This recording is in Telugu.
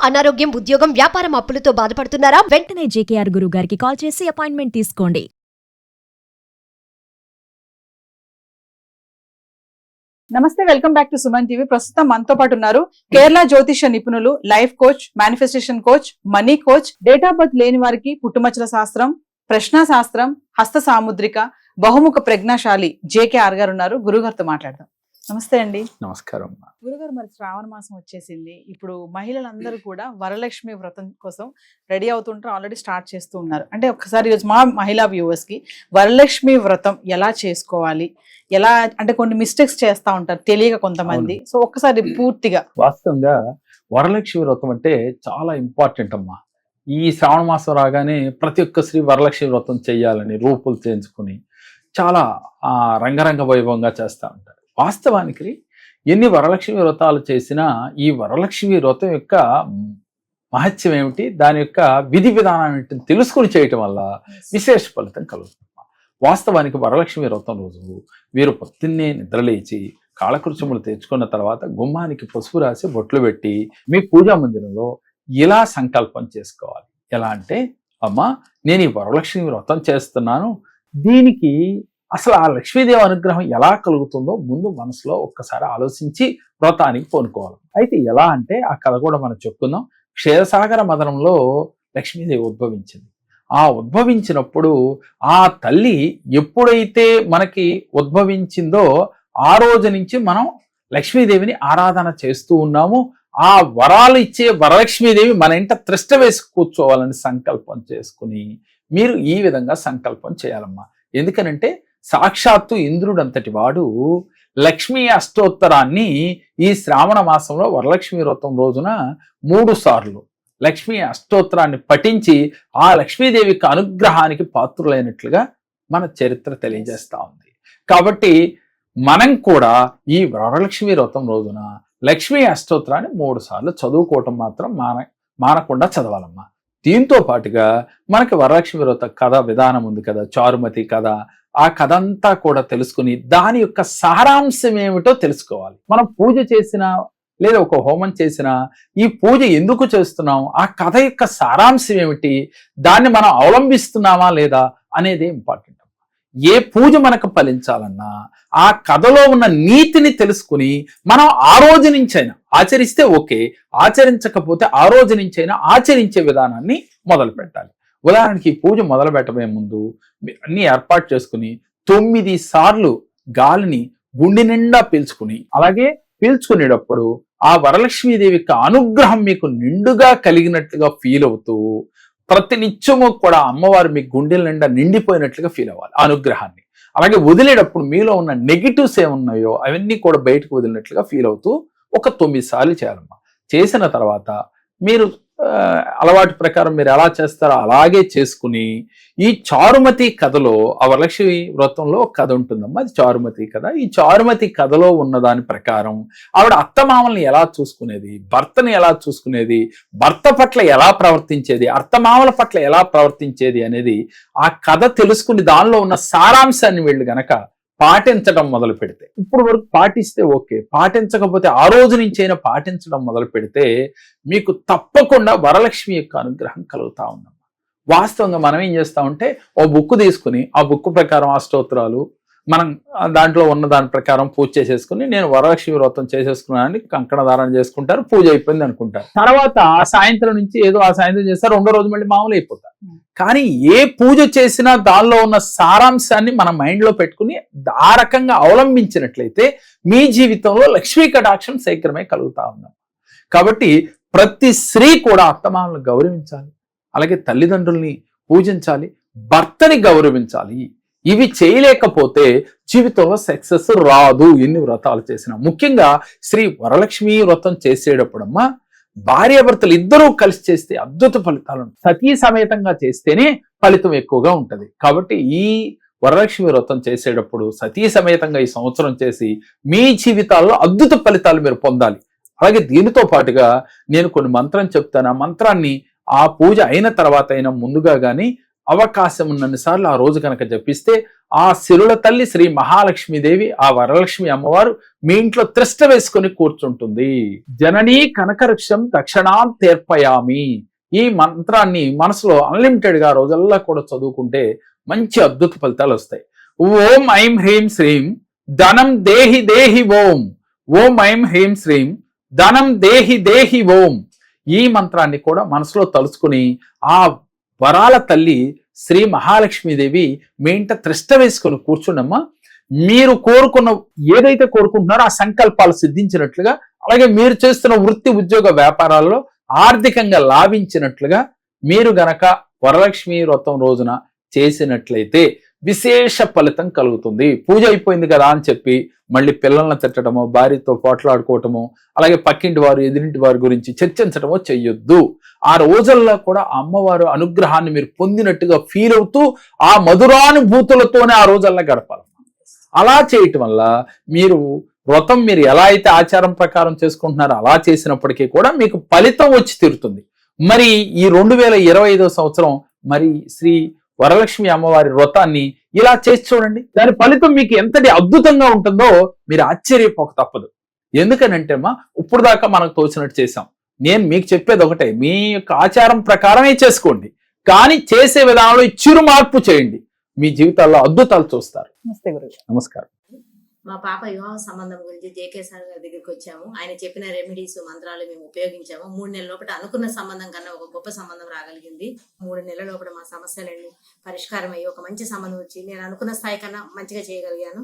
అనారోగ్యం, ఉద్యోగం, వ్యాపారం అప్పులతో బాధపడుతున్నారా? వెంటనే జేకేఆర్ గురువు గారికి కాల్ చేసి అపాయింట్మెంట్ తీసుకోండి. నమస్తే, welcome back to Suman TV. ప్రస్తుతం మనతో పాటు ఉన్నారు కేరళ జ్యోతిష నిపుణులు, life coach, manifestation coach, money coach, date of birth లేని వారికి పుట్టుమచ్చల శాస్త్రం, ప్రశ్న శాస్త్రం, హస్త సాముద్రిక, బహుముఖ ప్రజ్ఞాశాలి జేకేఆర్ గారు ఉన్నారు. గురుగారితో మాట్లాడదాం. నమస్తే అండి. నమస్కారం. గురుగారు, మరి శ్రావణ మాసం వచ్చేసింది. ఇప్పుడు మహిళలందరూ కూడా వరలక్ష్మి వ్రతం కోసం రెడీ అవుతుంటారు, ఆల్రెడీ స్టార్ట్ చేస్తూ ఉన్నారు. అంటే ఒకసారి ఈరోజు మా మహిళా వ్యూవర్స్ కి వరలక్ష్మి వ్రతం ఎలా చేసుకోవాలి, ఎలా అంటే కొన్ని మిస్టేక్స్ చేస్తూ ఉంటారు తెలియక కొంతమంది, సో ఒక్కసారి పూర్తిగా. వాస్తవంగా వరలక్ష్మి వ్రతం అంటే చాలా ఇంపార్టెంట్ అమ్మా. ఈ శ్రావణ మాసం రాగానే ప్రతి ఒక్క స్త్రీ వరలక్ష్మి వ్రతం చేయాలని రూపులు చేయించుకుని చాలా రంగరంగ వైభవంగా చేస్తూ ఉంటారు. వాస్తవానికి ఎన్ని వరలక్ష్మి వ్రతాలు చేసినా ఈ వరలక్ష్మి వ్రతం యొక్క మహత్యం ఏమిటి, దాని యొక్క విధి విధానం ఏమిటి తెలుసుకుని చేయటం వల్ల విశేష ఫలితం కలుగుతుంది. వాస్తవానికి వరలక్ష్మి వ్రతం రోజు వీరు పొద్దున్నే నిద్రలేచి కాలకృత్యములు తెచ్చుకున్న తర్వాత గుమ్మానికి పసుపు రాసి బొట్లు పెట్టి మీ పూజా మందిరంలో ఇలా సంకల్పం చేసుకోవాలి. ఎలా అంటే, అమ్మా నేను ఈ వరలక్ష్మి వ్రతం చేస్తున్నాను, దీనికి అసలు ఆ లక్ష్మీదేవి అనుగ్రహం ఎలా కలుగుతుందో ముందు మనసులో ఒక్కసారి ఆలోచించి వ్రతానికి పూనుకోవాలి. అయితే ఎలా అంటే ఆ కథ కూడా మనం చెప్పుకుందాం. క్షీరసాగర మదనంలో లక్ష్మీదేవి ఉద్భవించింది. ఆ ఉద్భవించినప్పుడు ఆ తల్లి ఎప్పుడైతే మనకి ఉద్భవించిందో ఆ రోజు నుంచి మనం లక్ష్మీదేవిని ఆరాధన చేస్తూ ఉన్నాము. ఆ వరాలు ఇచ్చే వరలక్ష్మీదేవి మన ఇంట త్రిష్ట వేసి కూర్చోవాలని సంకల్పం చేసుకుని మీరు ఈ విధంగా సంకల్పం చేయాలమ్మా. ఎందుకనంటే సాక్షాత్తు ఇంద్రుడు అంతటి వాడు లక్ష్మీ అష్టోత్తరాన్ని ఈ శ్రావణ మాసంలో వరలక్ష్మి వ్రతం రోజున 3 సార్లు లక్ష్మీ అష్టోత్తరాన్ని పఠించి ఆ లక్ష్మీదేవికి అనుగ్రహానికి పాత్రులైనట్లుగా మన చరిత్ర తెలియజేస్తా ఉంది. కాబట్టి మనం కూడా ఈ వరలక్ష్మి వ్రతం రోజున లక్ష్మీ అష్టోత్తరాన్ని 3 సార్లు చదువుకోవటం మాత్రం మానకుండా చదవాలమ్మా. దీంతో పాటుగా మనకి వరలక్ష్మి వ్రత కథ విధానం ఉంది కదా, చారుమతి కథ. ఆ కథ అంతా కూడా తెలుసుకుని దాని యొక్క సారాంశం ఏమిటో తెలుసుకోవాలి. మనం పూజ చేసినా లేదా ఒక హోమం చేసినా ఈ పూజ ఎందుకు చేస్తున్నాం, ఆ కథ యొక్క సారాంశం ఏమిటి, దాన్ని మనం అవలంబిస్తున్నామా లేదా అనేది ఇంపార్టెంట్. ఏ పూజ మనకు ఫలించాలన్నా ఆ కథలో ఉన్న నీతిని తెలుసుకుని మనం ఆ రోజు నుంచైనా ఆచరిస్తే ఓకే, ఆచరించకపోతే ఆ రోజు నుంచైనా ఆచరించే విధానాన్ని మొదలు పెట్టాలి. ఉదాహరణకి పూజ మొదలు పెట్టబోయే ముందు అన్ని ఏర్పాటు చేసుకుని 9 సార్లు గాలిని గుండె నిండా పీల్చుకుని, అలాగే పీల్చుకునేటప్పుడు ఆ వరలక్ష్మీదేవికి అనుగ్రహం మీకు నిండుగా కలిగినట్లుగా ఫీల్ అవుతూ ప్రతి నిత్యము కూడా అమ్మవారు మీ గుండెల నిండా నిండిపోయినట్లుగా ఫీల్ అవ్వాలి అనుగ్రహాన్ని. అలాగే వదిలేటప్పుడు మీలో ఉన్న నెగిటివ్స్ ఏమున్నాయో అవన్నీ కూడా బయటకు వదిలినట్లుగా ఫీల్ అవుతూ ఒక 9 సార్లు చేయాలమ్మా. చేసిన తర్వాత మీరు అలవాటు ప్రకారం మీరు ఎలా చేస్తారో అలాగే చేసుకుని ఈ చారుమతి కథలో ఆ వరలక్ష్మి వ్రతంలో కథ ఉంటుందమ్మా, అది చారుమతి కథ. ఈ చారుమతి కథలో ఉన్న దాని ప్రకారం ఆవిడ అత్తమామల్ని ఎలా చూసుకునేది, భర్తని ఎలా చూసుకునేది, భర్త పట్ల ఎలా ప్రవర్తించేది, అత్తమామల పట్ల ఎలా ప్రవర్తించేది అనేది ఆ కథ తెలుసుకుని దానిలో ఉన్న సారాంశాన్ని వీళ్ళు గనక పాటించడం మొదలు పెడితే, ఇప్పుడు వరకు పాటిస్తే ఓకే, పాటించకపోతే ఆ రోజు నుంచైనా పాటించడం మొదలు పెడితే మీకు తప్పకుండా వరలక్ష్మి యొక్క అనుగ్రహం కలుగుతా ఉన్నాం. వాస్తవంగా మనం ఏం చేస్తామంటే ఓ బుక్ తీసుకుని ఆ బుక్ ప్రకారం అష్టోత్తరాలు మనం దాంట్లో ఉన్న దాని ప్రకారం పూజ చేసేసుకుని నేను వరలక్ష్మి వ్రతం చేసేసుకున్నానని కంకణ ధారణ చేసుకుంటారు, పూజ అయిపోయింది అనుకుంటారు. తర్వాత ఆ సాయంత్రం నుంచి ఏదో ఆ సాయంత్రం చేస్తారు, 2వ రోజు మళ్ళీ మామూలు అయిపోతారు. కానీ ఏ పూజ చేసినా దానిలో ఉన్న సారాంశాన్ని మన మైండ్లో పెట్టుకుని ఆ రకంగా అవలంబించినట్లయితే మీ జీవితంలో లక్ష్మీ కటాక్షం శీఘ్రమే కలుగుతా ఉన్నాం. కాబట్టి ప్రతి స్త్రీ కూడా అత్తమామలను గౌరవించాలి, అలాగే తల్లిదండ్రుల్ని పూజించాలి, భర్తని గౌరవించాలి. ఇవి చేయలేకపోతే జీవితంలో సక్సెస్ రాదు ఎన్ని వ్రతాలు చేసినా. ముఖ్యంగా శ్రీ వరలక్ష్మి వ్రతం చేసేటప్పుడమ్మా భార్యాభర్తలు ఇద్దరూ కలిసి చేస్తే అద్భుత ఫలితాలు ఉంటాయి. సతీ సమేతంగా చేస్తేనే ఫలితం ఎక్కువగా ఉంటుంది. కాబట్టి ఈ వరలక్ష్మి వ్రతం చేసేటప్పుడు సతీ సమేతంగా ఈ సంవత్సరం చేసి మీ జీవితాల్లో అద్భుత ఫలితాలు మీరు పొందాలి. అలాగే దీనితో పాటుగా నేను కొన్ని మంత్రం చెప్తాను, ఆ మంత్రాన్ని ఆ పూజ అయిన తర్వాత అయినా ముందుగా కానీ అవకాశం ఉన్నన్ని సార్లు ఆ రోజు కనుక జపిస్తే ఆ సిరుల తల్లి శ్రీ మహాలక్ష్మీదేవి, ఆ వరలక్ష్మి అమ్మవారు మీ ఇంట్లో త్రిష్ట వేసుకొని కూర్చుంటుంది. జననీ కనకవృక్షం దక్షిణాం తీర్పయామి. ఈ మంత్రాన్ని మనసులో అన్లిమిటెడ్ గా రోజల్లా కూడా చదువుకుంటే మంచి అద్భుత ఫలితాలు వస్తాయి. ఓం ఐం హ్రీం శ్రీం ధనం దేహి దేహి ఓం. ఓం ఐం హ్రీం శ్రీం ధనం దేహి దేహి ఓం. ఈ మంత్రాన్ని కూడా మనసులో తలుచుకుని ఆ వరాల తల్లి శ్రీ మహాలక్ష్మీదేవి మీ ఇంట త్రిష్ట వేసుకొని కూర్చుండమ్మా. మీరు కోరుకున్న ఏదైతే కోరుకుంటున్నారో ఆ సంకల్పాలు సిద్ధించినట్లుగా, అలాగే మీరు చేస్తున్న వృత్తి ఉద్యోగ వ్యాపారాల్లో ఆర్థికంగా లాభించినట్లుగా మీరు గనక వరలక్ష్మి వ్రతం రోజున చేసినట్లయితే విశేష ఫలితం కలుగుతుంది. పూజ అయిపోయింది కదా అని చెప్పి మళ్ళీ పిల్లల్ని తిట్టడమో, భార్యతో పోట్లాడుకోవటమో, అలాగే పక్కింటి వారు ఎదురింటి వారి గురించి చర్చించడమో చెయ్యొద్దు. ఆ రోజుల్లో కూడా అమ్మవారు అనుగ్రహాన్ని మీరు పొందినట్టుగా ఫీల్ అవుతూ ఆ మధురానుభూతులతోనే ఆ రోజుల్లో గడపాలి. అలా చేయటం వల్ల మీరు వ్రతం మీరు ఎలా అయితే ఆచారం ప్రకారం చేసుకుంటున్నారో అలా చేసినప్పటికీ కూడా మీకు ఫలితం వచ్చి తీరుతుంది. మరి ఈ 2025 సంవత్సరం మరి శ్రీ వరలక్ష్మి అమ్మవారి వ్రతాన్ని ఇలా చేసి చూడండి. దాని ఫలితం మీకు ఎంతటి అద్భుతంగా ఉంటుందో మీరు ఆశ్చర్యపోక తప్పదు. ఎందుకనంటే అమ్మా, ఇప్పుడు దాకా మనకు తోచినట్టు చేశాం. నేను మీకు చెప్పేది ఒకటే, మీ యొక్క ఆచారం ప్రకారమే చేసుకోండి, కానీ చేసే విధానంలో చిరు మార్పు చేయండి. మీ జీవితాల్లో అద్భుతాలు చూస్తారు. నమస్తే గురుగారు. నమస్కారం. మా పాప వివాహ సంబంధం గురించి జేకే సార్ గారి దగ్గరికి వచ్చాము. ఆయన చెప్పిన రెమెడీస్ మంత్రాలు మేము ఉపయోగించాము. 3 నెలల లోపల అనుకున్న సంబంధం కన్నా ఒక గొప్ప సంబంధం రాగలిగింది. 3 నెలల లోపల మా సమస్యలన్నీ పరిష్కారం అయ్యి ఒక మంచి సంబంధం వచ్చి నేను అనుకున్న స్థాయి కన్నా మంచిగా చేయగలిగాను.